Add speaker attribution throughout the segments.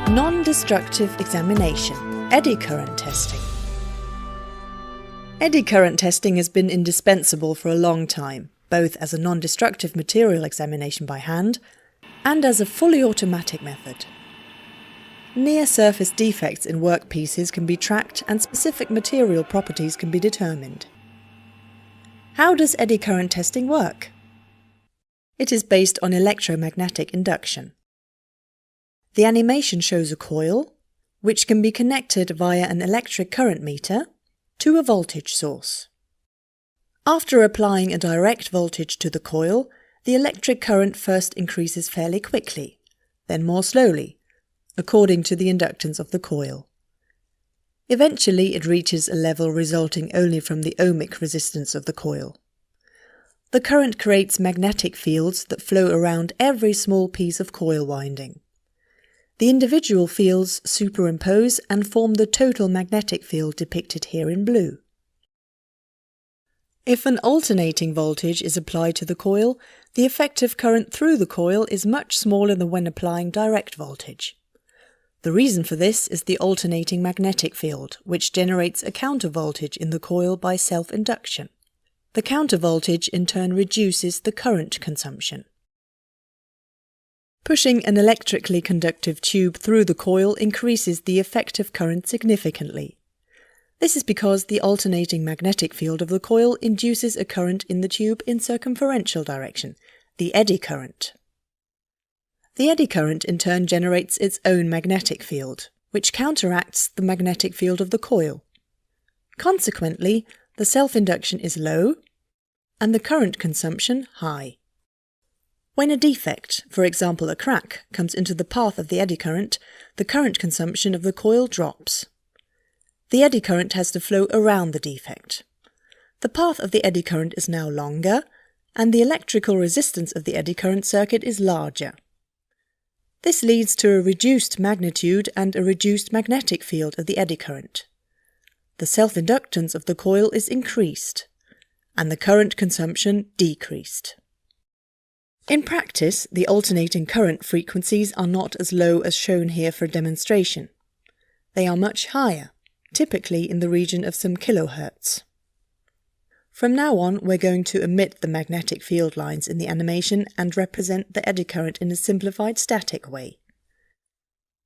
Speaker 1: Non-destructive examination, eddy current testing. Eddy current testing has been indispensable for a long time, both as a non-destructive material examination by hand and as a fully automatic method. Near-surface defects in workpieces can be tracked and specific material properties can be determined. How does eddy current testing work? It is based on electromagnetic induction. The animation shows a coil, which can be connected via an electric current meter to a voltage source. After applying a direct voltage to the coil, the electric current first increases fairly quickly, then more slowly, according to the inductance of the coil. Eventually it reaches a level resulting only from the ohmic resistance of the coil. The current creates magnetic fields that flow around every small piece of coil winding. The individual fields superimpose and form the total magnetic field depicted here in blue. If an alternating voltage is applied to the coil, the effective current through the coil is much smaller than when applying direct voltage. The reason for this is the alternating magnetic field, which generates a countervoltage in the coil by self-induction. The countervoltage in turn reduces the current consumption. Pushing an electrically conductive tube through the coil increases the effective current significantly. This is because the alternating magnetic field of the coil induces a current in the tube in circumferential direction, the eddy current. The eddy current in turn generates its own magnetic field, which counteracts the magnetic field of the coil. Consequently, the self-induction is low and the current consumption high. When a defect, for example a crack, comes into the path of the eddy current, the current consumption of the coil drops. The eddy current has to flow around the defect. The path of the eddy current is now longer, and the electrical resistance of the eddy current circuit is larger. This leads to a reduced magnitude and a reduced magnetic field of the eddy current. The self-inductance of the coil is increased, and the current consumption decreased. In practice, the alternating current frequencies are not as low as shown here for demonstration. They are much higher, typically in the region of some kilohertz. From now on, we're going to omit the magnetic field lines in the animation and represent the eddy current in a simplified static way.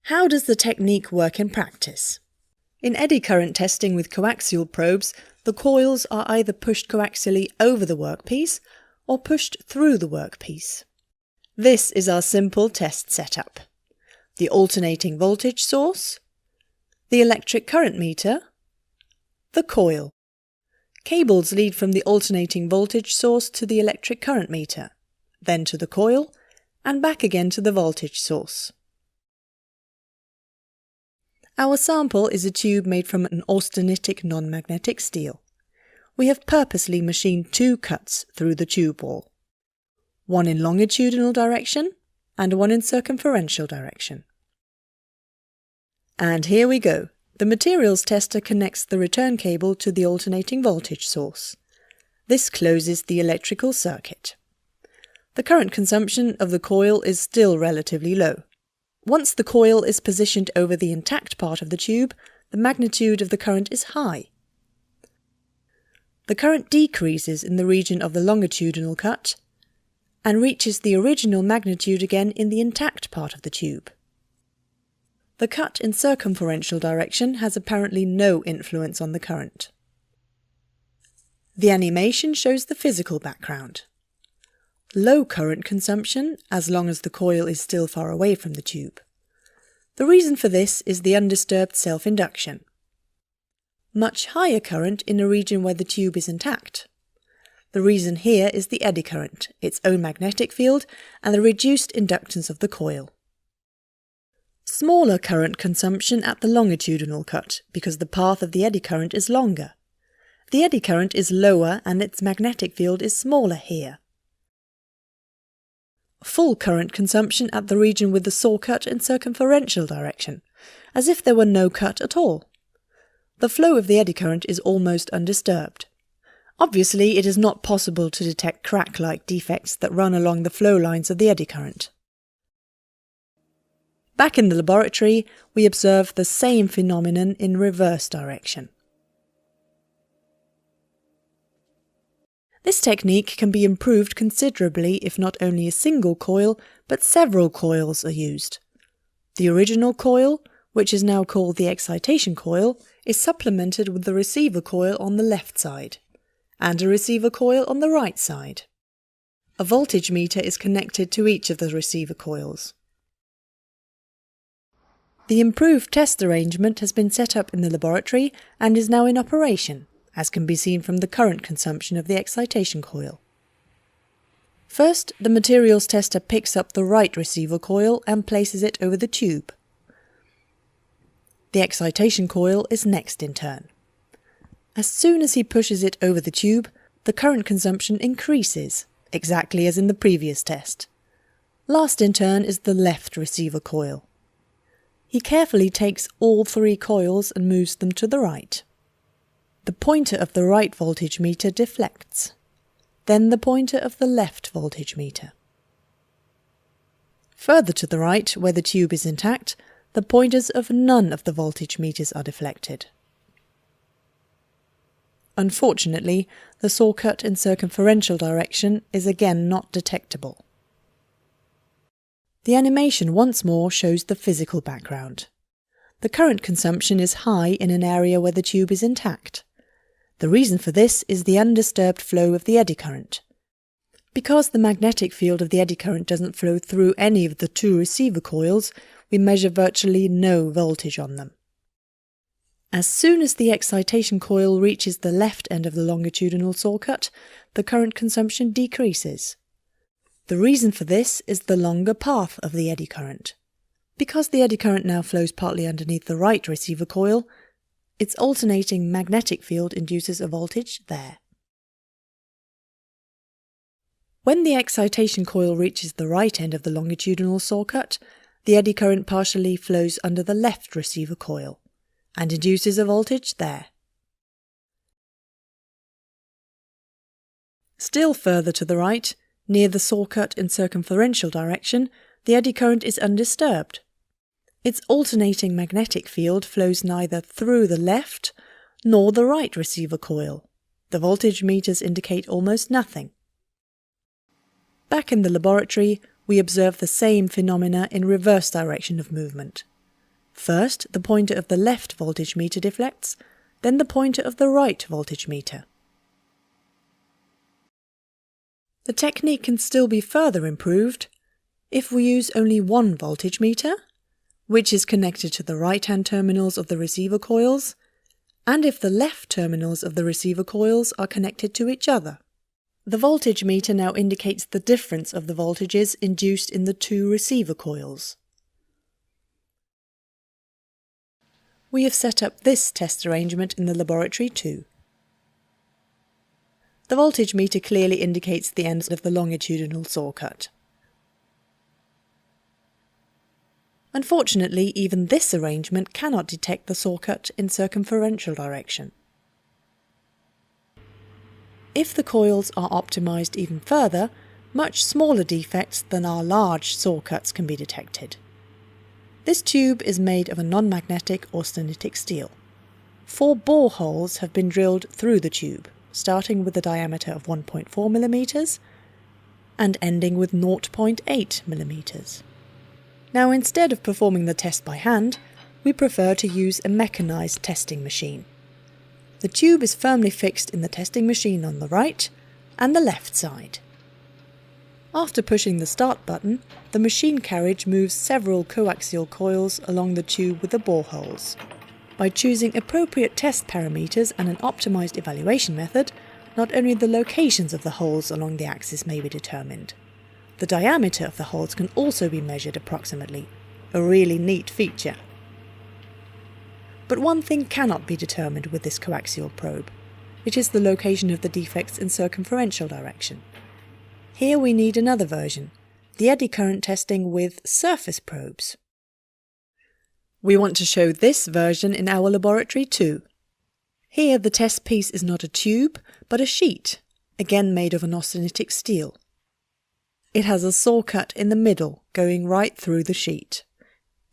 Speaker 1: How does the technique work in practice? In eddy current testing with coaxial probes, the coils are either pushed coaxially over the workpiece or pushed through the workpiece. This is our simple test setup: the alternating voltage source, the electric current meter, the coil. Cables lead from the alternating voltage source to the electric current meter, then to the coil, and back again to the voltage source. Our sample is a tube made from an austenitic non-magnetic steel. We have purposely machined two cuts through the tube wall, one in longitudinal direction and one in circumferential direction. And here we go. The materials tester connects the return cable to the alternating voltage source. This closes the electrical circuit. The current consumption of the coil is still relatively low. Once the coil is positioned over the intact part of the tube, the magnitude of the current is high. The current decreases in the region of the longitudinal cut and reaches the original magnitude again in the intact part of the tube. The cut in circumferential direction has apparently no influence on the current. The animation shows the physical background. Low current consumption as long as the coil is still far away from the tube. The reason for this is the undisturbed self-induction. Much higher current in a region where the tube is intact. The reason here is the eddy current, its own magnetic field, and the reduced inductance of the coil. Smaller current consumption at the longitudinal cut, because the path of the eddy current is longer. The eddy current is lower and its magnetic field is smaller here. Full current consumption at the region with the saw cut in circumferential direction, as if there were no cut at all. The flow of the eddy current is almost undisturbed. Obviously, it is not possible to detect crack-like defects that run along the flow lines of the eddy current. Back in the laboratory, we observe the same phenomenon in reverse direction. This technique can be improved considerably if not only a single coil, but several coils are used. The original coil, which is now called the excitation coil, is supplemented with the receiver coil on the left side, and a receiver coil on the right side. A voltage meter is connected to each of the receiver coils. The improved test arrangement has been set up in the laboratory and is now in operation, as can be seen from the current consumption of the excitation coil. First, the materials tester picks up the right receiver coil and places it over the tube. The excitation coil is next in turn. As soon as he pushes it over the tube, the current consumption increases, exactly as in the previous test. Last in turn is the left receiver coil. He carefully takes all three coils and moves them to the right. The pointer of the right voltage meter deflects, then the pointer of the left voltage meter. Further to the right, where the tube is intact, the pointers of none of the voltage meters are deflected. Unfortunately, the saw cut in circumferential direction is again not detectable. The animation once more shows the physical background. The current consumption is high in an area where the tube is intact. The reason for this is the undisturbed flow of the eddy current. Because the magnetic field of the eddy current doesn't flow through any of the two receiver coils, we measure virtually no voltage on them. As soon as the excitation coil reaches the left end of the longitudinal saw cut, the current consumption decreases. The reason for this is the longer path of the eddy current. Because the eddy current now flows partly underneath the right receiver coil, its alternating magnetic field induces a voltage there. When the excitation coil reaches the right end of the longitudinal saw cut, the eddy current partially flows under the left receiver coil and induces a voltage there. Still further to the right, near the saw cut in circumferential direction, the eddy current is undisturbed. Its alternating magnetic field flows neither through the left nor the right receiver coil. The voltage meters indicate almost nothing. Back in the laboratory, we observe the same phenomena in reverse direction of movement. First, the pointer of the left voltage meter deflects, then the pointer of the right voltage meter. The technique can still be further improved if we use only one voltage meter, which is connected to the right-hand terminals of the receiver coils, and if the left terminals of the receiver coils are connected to each other. The voltage meter now indicates the difference of the voltages induced in the two receiver coils. We have set up this test arrangement in the laboratory too. The voltage meter clearly indicates the ends of the longitudinal saw cut. Unfortunately, even this arrangement cannot detect the saw cut in circumferential direction. If the coils are optimized even further, much smaller defects than our large saw cuts can be detected. This tube is made of a non-magnetic austenitic steel. 4 bore holes have been drilled through the tube, starting with a diameter of 1.4 mm and ending with 0.8 mm. Now, instead of performing the test by hand, we prefer to use a mechanized testing machine. The tube is firmly fixed in the testing machine on the right and the left side. After pushing the start button, the machine carriage moves several coaxial coils along the tube with the bore holes. By choosing appropriate test parameters and an optimized evaluation method, not only the locations of the holes along the axis may be determined. The diameter of the holes can also be measured approximately, a really neat feature. But one thing cannot be determined with this coaxial probe. It is the location of the defects in circumferential direction. Here we need another version, the eddy current testing with surface probes. We want to show this version in our laboratory too. Here the test piece is not a tube, but a sheet, again made of an austenitic steel. It has a saw cut in the middle, going right through the sheet.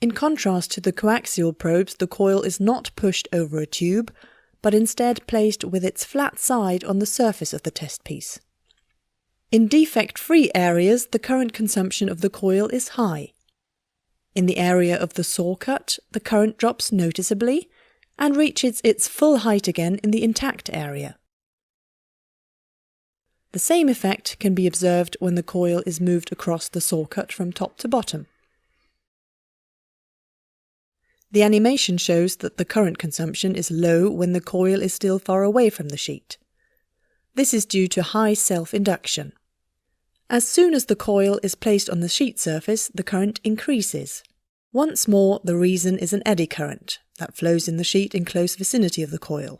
Speaker 1: In contrast to the coaxial probes, the coil is not pushed over a tube, but instead placed with its flat side on the surface of the test piece. In defect-free areas, the current consumption of the coil is high. In the area of the saw cut, the current drops noticeably and reaches its full height again in the intact area. The same effect can be observed when the coil is moved across the saw cut from top to bottom. The animation shows that the current consumption is low when the coil is still far away from the sheet. This is due to high self-induction. As soon as the coil is placed on the sheet surface, the current increases. Once more, the reason is an eddy current that flows in the sheet in close vicinity of the coil.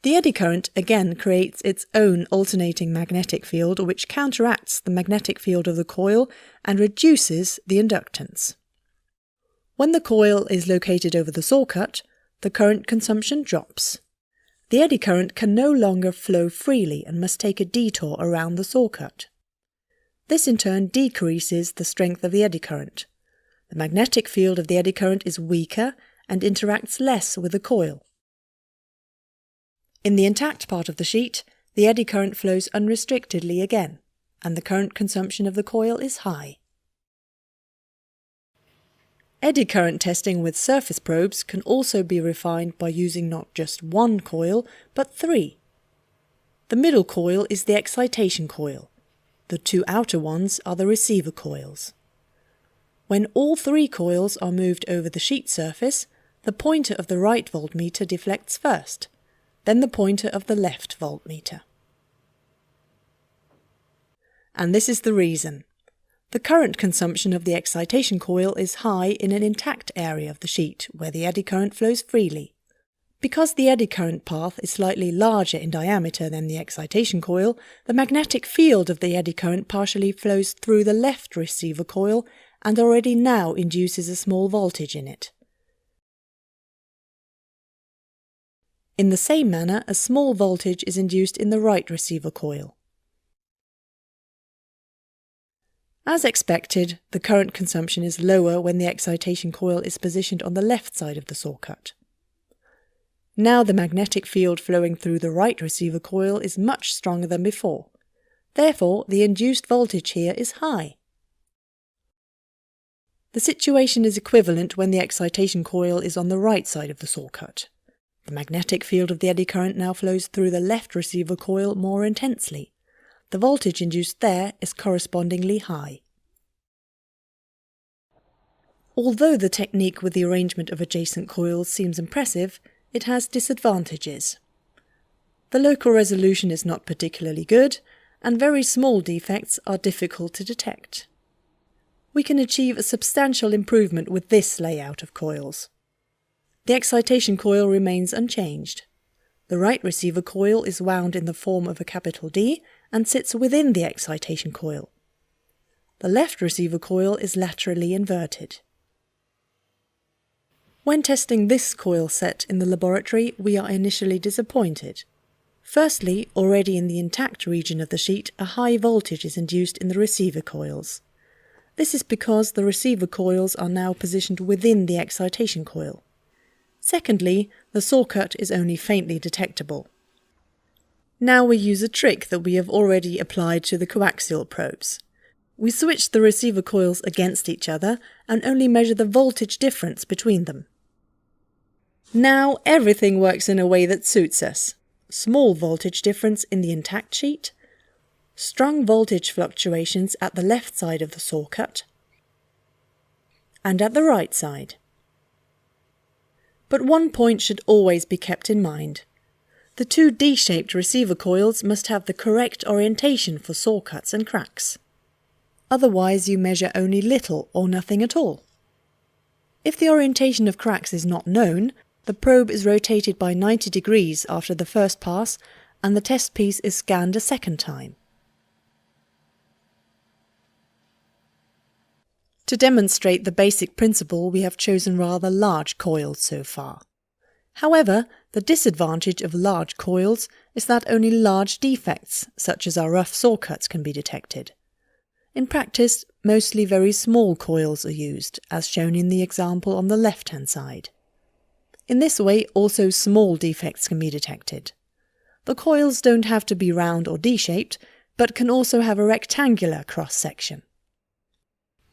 Speaker 1: The eddy current again creates its own alternating magnetic field which counteracts the magnetic field of the coil and reduces the inductance. When the coil is located over the saw cut, the current consumption drops. The eddy current can no longer flow freely and must take a detour around the saw cut. This in turn decreases the strength of the eddy current. The magnetic field of the eddy current is weaker and interacts less with the coil. In the intact part of the sheet, the eddy current flows unrestrictedly again, and the current consumption of the coil is high. Eddy current testing with surface probes can also be refined by using not just one coil, but 3. The middle coil is the excitation coil. The 2 outer ones are the receiver coils. When all 3 coils are moved over the sheet surface, the pointer of the right voltmeter deflects first, then the pointer of the left voltmeter. And this is the reason. The current consumption of the excitation coil is high in an intact area of the sheet where the eddy current flows freely. Because the eddy current path is slightly larger in diameter than the excitation coil, the magnetic field of the eddy current partially flows through the left receiver coil and already now induces a small voltage in it. In the same manner, a small voltage is induced in the right receiver coil. As expected, the current consumption is lower when the excitation coil is positioned on the left side of the saw cut. Now the magnetic field flowing through the right receiver coil is much stronger than before. Therefore, the induced voltage here is high. The situation is equivalent when the excitation coil is on the right side of the saw cut. The magnetic field of the eddy current now flows through the left receiver coil more intensely. The voltage induced there is correspondingly high. Although the technique with the arrangement of adjacent coils seems impressive, it has disadvantages. The local resolution is not particularly good, and very small defects are difficult to detect. We can achieve a substantial improvement with this layout of coils. The excitation coil remains unchanged. The right receiver coil is wound in the form of a capital D and sits within the excitation coil. The left receiver coil is laterally inverted. When testing this coil set in the laboratory, we are initially disappointed. Firstly, already in the intact region of the sheet, a high voltage is induced in the receiver coils. This is because the receiver coils are now positioned within the excitation coil. Secondly, the saw cut is only faintly detectable. Now we use a trick that we have already applied to the coaxial probes. We switch the receiver coils against each other and only measure the voltage difference between them. Now everything works in a way that suits us. Small voltage difference in the intact sheet, strong voltage fluctuations at the left side of the saw cut, and at the right side. But one point should always be kept in mind. The 2 D-shaped receiver coils must have the correct orientation for saw cuts and cracks. Otherwise you measure only little or nothing at all. If the orientation of cracks is not known, the probe is rotated by 90 degrees after the first pass and the test piece is scanned a second time. To demonstrate the basic principle, we have chosen rather large coils so far. However, the disadvantage of large coils is that only large defects, such as our rough saw cuts, can be detected. In practice, mostly very small coils are used, as shown in the example on the left-hand side. In this way, also small defects can be detected. The coils don't have to be round or D-shaped, but can also have a rectangular cross-section.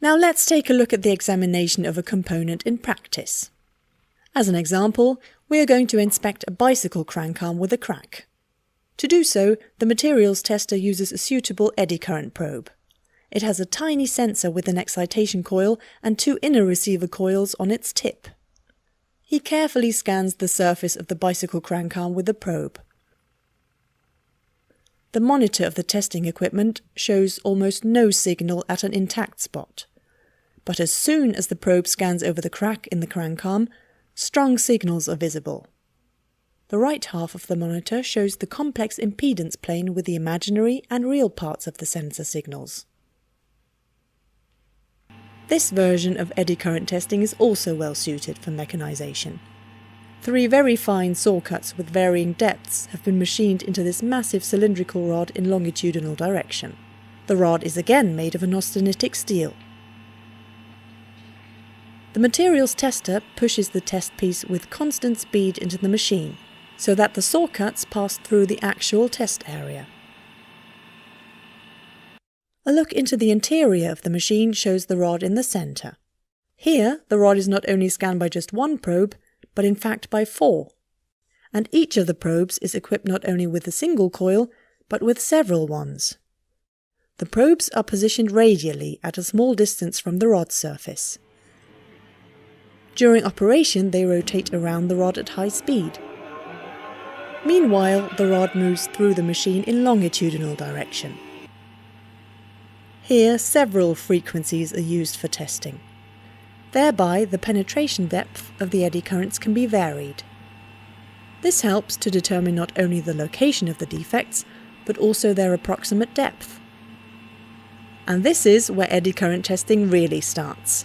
Speaker 1: Now let's take a look at the examination of a component in practice. As an example, we are going to inspect a bicycle crank arm with a crack. To do so, the materials tester uses a suitable eddy current probe. It has a tiny sensor with an excitation coil and 2 inner receiver coils on its tip. He carefully scans the surface of the bicycle crank arm with the probe. The monitor of the testing equipment shows almost no signal at an intact spot. But as soon as the probe scans over the crack in the crank arm, strong signals are visible. The right half of the monitor shows the complex impedance plane with the imaginary and real parts of the sensor signals. This version of eddy current testing is also well suited for mechanization. 3 very fine saw cuts with varying depths have been machined into this massive cylindrical rod in longitudinal direction. The rod is again made of an austenitic steel. The materials tester pushes the test piece with constant speed into the machine, so that the saw cuts pass through the actual test area. A look into the interior of the machine shows the rod in the centre. Here, the rod is not only scanned by just 1 probe, but in fact by 4. And each of the probes is equipped not only with a single coil, but with several ones. The probes are positioned radially at a small distance from the rod surface. During operation, they rotate around the rod at high speed. Meanwhile, the rod moves through the machine in longitudinal direction. Here, several frequencies are used for testing. Thereby, the penetration depth of the eddy currents can be varied. This helps to determine not only the location of the defects, but also their approximate depth. And this is where eddy current testing really starts.